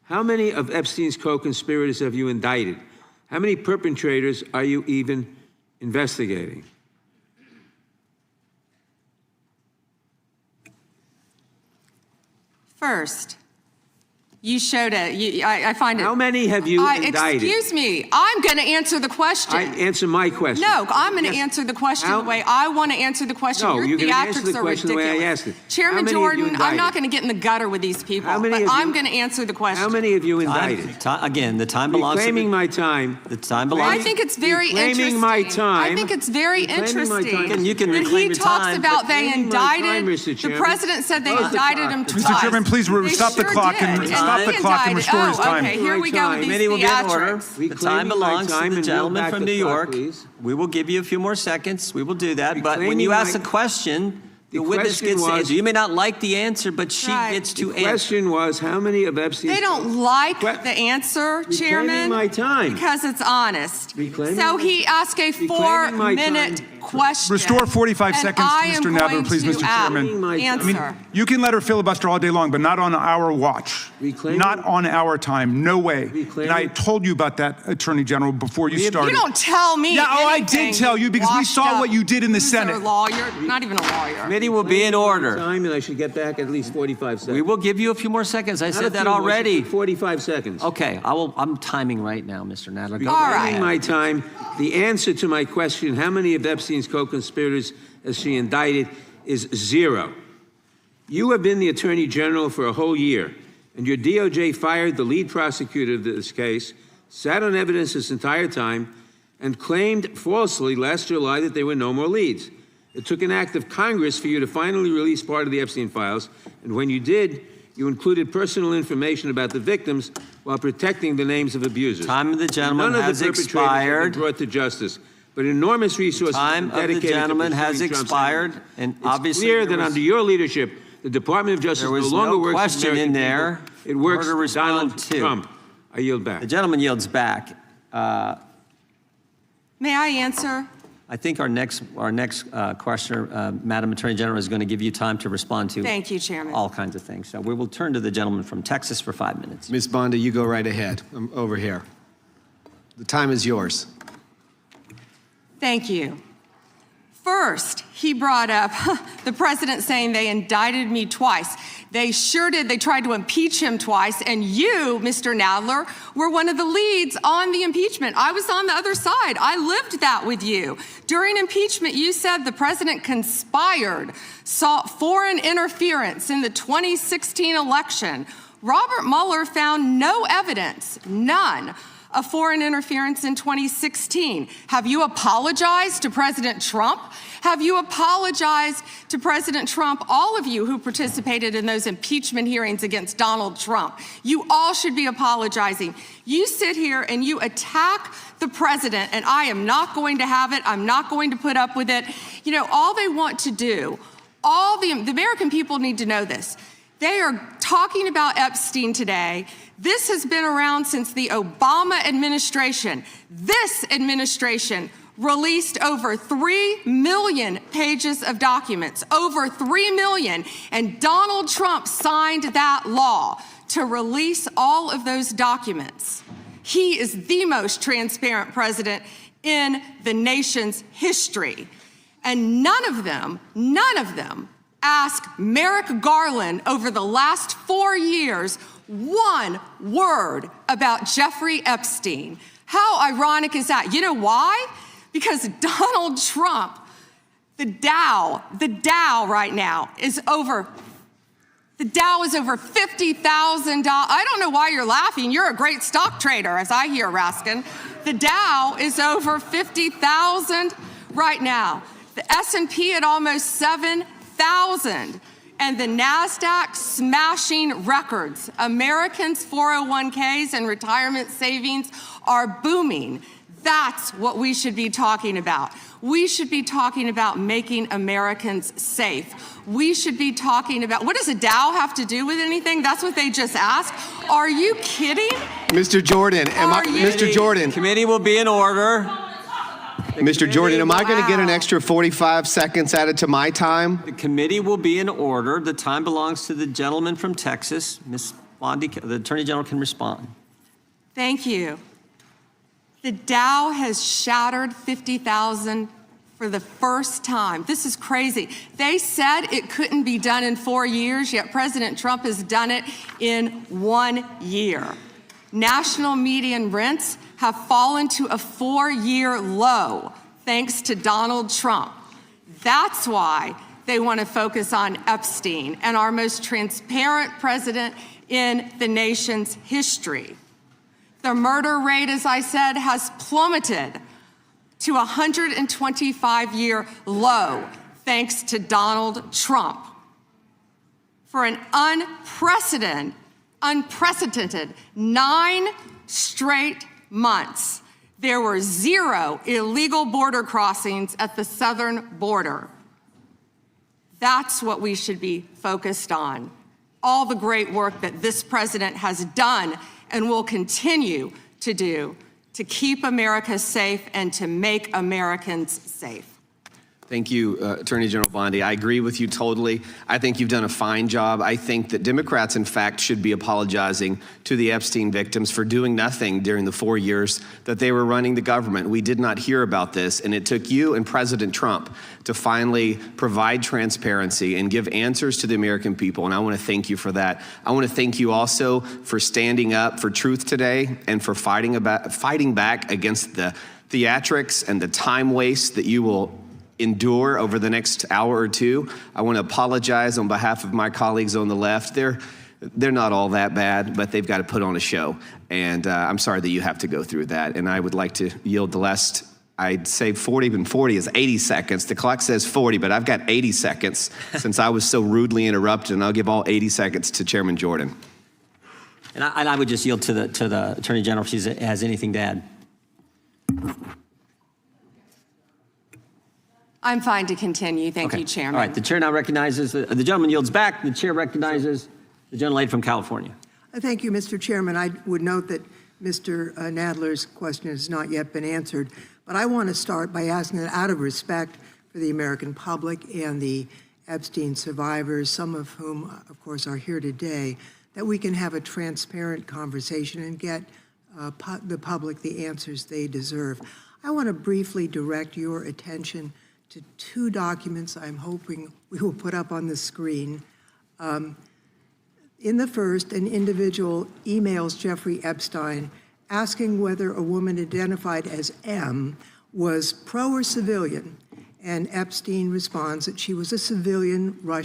How many of Epstein's co-conspirators have you indicted? How many perpetrators are you even investigating? First, you showed it. I find it. How many have you indicted? Excuse me. I'm going to answer the question. Answer my question. No, I'm going to answer the question the way I want to answer the question. No, Your you're going to answer theatrics the are question ridiculous. the way I asked it. Chairman Jordan, I'm not going to get in the gutter with these people, but I'm going to answer the question. How many have you indicted? Again, the time belongs to Reclaiming my time. The time belongs. I think it's very interesting. Reclaiming my time. I think it's very interesting. You can that reclaim he your talks time. about they Reclaiming my time, indicted. Mr. The Chairman. president said they indicted him twice. Mr. Chairman, please They stop the sure clock did. and stop the he clock and indicted- restore his time. Okay, here we go with these Committee will be in order. theatrics. The time belongs to the gentleman from New York. Please. We will give you a few more seconds. We will do that. But when Reclaiming you ask my- a question, the witness question gets to was- answer. You may not like the answer, but she Right. gets to The answer. question was, how many of Epstein's... They don't like Que- the answer, Reclaiming Chairman, my time. because it's honest. Reclaiming So my- he asked a Reclaiming my 4-minute time. question. Restore 45 and seconds to I am Mr. Nadler, going please, to Mr. Chairman. Reclaiming my time. Answer. You can let her filibuster all day long, but not on our watch. Reclaiming- Not on our time. No way. Reclaiming- And I told you about that, Attorney General, before you started. You don't tell me. Yeah, oh, I anything, did tell you because we washed saw up what you did in the loser Senate. Lawyer, not even a lawyer. Committee will be in order. Time, and I should get back at least 45 seconds. We will give you a few more seconds. I Not a said that few more, already. 45 seconds. Okay, I'm timing right now, Mr. Nadler. Go All ahead. right. Reclaiming my time. The answer to my question, how many of Epstein's co-conspirators has she indicted, is 0. You have been the Attorney General for a whole year, and your DOJ fired the lead prosecutor of this case, sat on evidence this entire time, and claimed falsely last July that there were no more leads. It took an act of Congress for you to finally release part of the Epstein files, and when you did, you included personal information about the victims while protecting the names of abusers. Time of the gentleman None has of the perpetrators have expired. been brought to justice, but enormous resources Time have been of the dedicated gentleman to has pursuing Trump's expired, enemies. and It's obviously clear there that was- under your leadership, the Department of Justice There no was longer no works for question American in there people. It works for her to for respond Donald to. Trump. I yield back. The gentleman yields back. May I answer? I think our next questioner, Madam Attorney General, is going to give you time to respond to Thank you, Chairman. all kinds of things. So we will turn to the gentleman from Texas for 5 minutes. Ms. Bondi, you go right ahead. I'm over here. The time is yours. Thank you. First, he brought up the president saying they indicted me twice. They sure did. They tried to impeach him twice. And you, Mr. Nadler, were one of the leads on the impeachment. I was on the other side. I lived that with you. During impeachment, you said the president conspired, sought foreign interference in the 2016 election. Robert Mueller found no evidence, none, of foreign interference in 2016. Have you apologized to President Trump? Have you apologized to President Trump, all of you who participated in those impeachment hearings against Donald Trump? You all should be apologizing. You sit here and you attack the president, and I am not going to have it. I'm not going to put up with it. You know, all they want to do, the American people need to know this. They are talking about Epstein today. This has been around since the Obama administration. This administration released over 3 million pages of documents, over 3 million, and Donald Trump signed that law to release all of those documents. He is the most transparent president in the nation's history. And none of them ask Merrick Garland over the last 4 years one word about Jeffrey Epstein. How ironic is that? You know why? Because Donald Trump, the Dow right now is over, the Dow is over $50,000. I don't know why you're laughing. You're a great stock trader, as I hear, Raskin. The Dow is over 50,000 right now. The S&P at almost 7,000. And the NASDAQ smashing records. Americans' 401ks and retirement savings are booming. That's what we should be talking about. We should be talking about making Americans safe. We should be talking about, what does a Dow have to do with anything? That's what they just asked. Are you kidding? Mr. Jordan, Mr. Jordan. Committee will be in order. Mr. Jordan, am I going to get an extra 45 seconds added to my time? The committee will be in order. The time belongs to the gentleman from Texas, Ms. Bondi, the Attorney General can respond. Thank you. The Dow has shattered 50,000 for the first time. This is crazy. They said it couldn't be done in 4 years, yet President Trump has done it in 1 year. National median rents have fallen to a 4-year low thanks to Donald Trump. That's why they want to focus on Epstein and our most transparent president in the nation's history. The murder rate, as I said, has plummeted to a 125-year low thanks to Donald Trump. For an unprecedented 9 straight months, there were 0 illegal border crossings at the southern border. That's what we should be focused on. All the great work that this president has done and will continue to do to keep America safe and to make Americans safe. Thank you, Attorney General Bondi. I agree with you totally. I think you've done a fine job. I think that Democrats, in fact, should be apologizing to the Epstein victims for doing nothing during the 4 years that they were running the government. We did not hear about this, and it took you and President Trump to finally provide transparency and give answers to the American people, and I want to thank you for that. I want to thank you also for standing up for truth today and for fighting back against the theatrics and the time waste that you will endure over the next hour or two. I want to apologize on behalf of my colleagues on the left. They're not all that bad, but they've got to put on a show. And I'm sorry that you have to go through that. And I would like to yield the last, I'd say 40, and 40 is 80 seconds. The clock says 40, but I've got 80 seconds since I was so rudely interrupted, and I'll give all 80 seconds to Chairman Jordan. And I would just yield to the Attorney General if she has anything to add. I'm fine to continue. Thank you, Chairman. All right, the chair now recognizes, the gentleman yields back. The chair recognizes the gentlelady from California. Thank you, Mr. Chairman. I would note that Mr. Nadler's question has not yet been answered, but I want to start by asking that out of respect for the American public and the Epstein survivors, some of whom, of course, are here today, that we can have a transparent conversation and get the public the answers they deserve. I want to briefly direct your attention to 2 documents I'm hoping we will put up on the screen. In the first, an individual emails Jeffrey Epstein asking whether a woman identified as M was pro or civilian, and Epstein responds that she was a civilian Russian